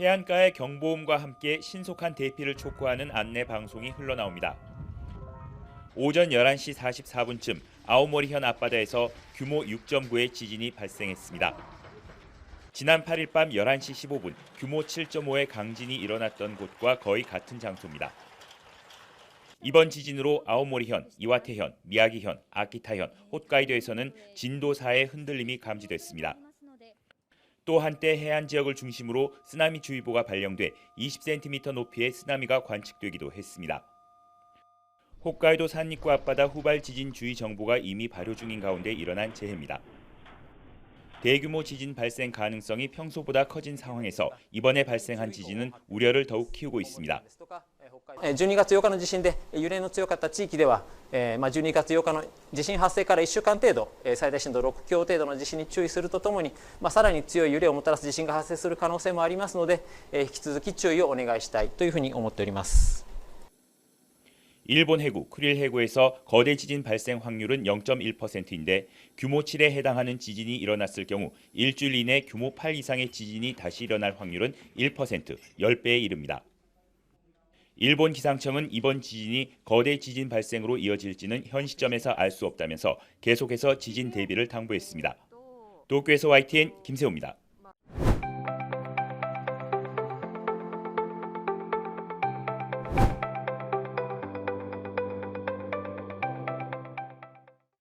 해안가의 경보음과 함께 신속한 대피를 촉구하는 안내 방송이 흘러나옵니다. 오전 11시 44분쯤 아오모리현 앞바다에서 규모 6.9의 지진이 발생했습니다. 지난 8일 밤 11시 15분 규모 7.5의 강진이 일어났던 곳과 거의 같은 장소입니다. 이번 지진으로 아오모리현, 이와테현, 미야기현, 아키타현, 홋카이도에서는 진도 4의 흔들림이 감지됐습니다. 또 한때 해안 지역을 중심으로 쓰나미 주의보가 발령돼 20cm 높이의 쓰나미가 관측되기도 했습니다. 홋카이도 산리쿠 앞바다 후발 지진 주의 정보가 이미 발효 중인 가운데 일어난 재해입니다. 대규모 지진 발생 가능성이 평소보다 커진 상황에서 이번에 발생한 지진은 우려를 더욱 키우고 있습니다. 12月8日の地震で揺れの強かった地域では、12月8日の地震発生から1週間程度、最大震度6強程度の地震に注意するとともに、さらに強い揺れをもたらす地震が発生する可能性もありますので、引き続き注意をお願いしたいというふうに思っております。 일본 해구 쿠릴 해구에서 거대 지진 발생 확률은 0.1%인데 규모 7에 해당하는 지진이 일어났을 경우 일주일 이내 규모 8 이상의 지진이 다시 일어날 확률은 1%, 10배에 이릅니다. 일본 기상청은 이번 지진이 거대 지진 발생으로 이어질지는 현 시점에서 알 수 없다면서 계속해서 지진 대비를 당부했습니다. 도쿄에서 YTN 김세호입니다.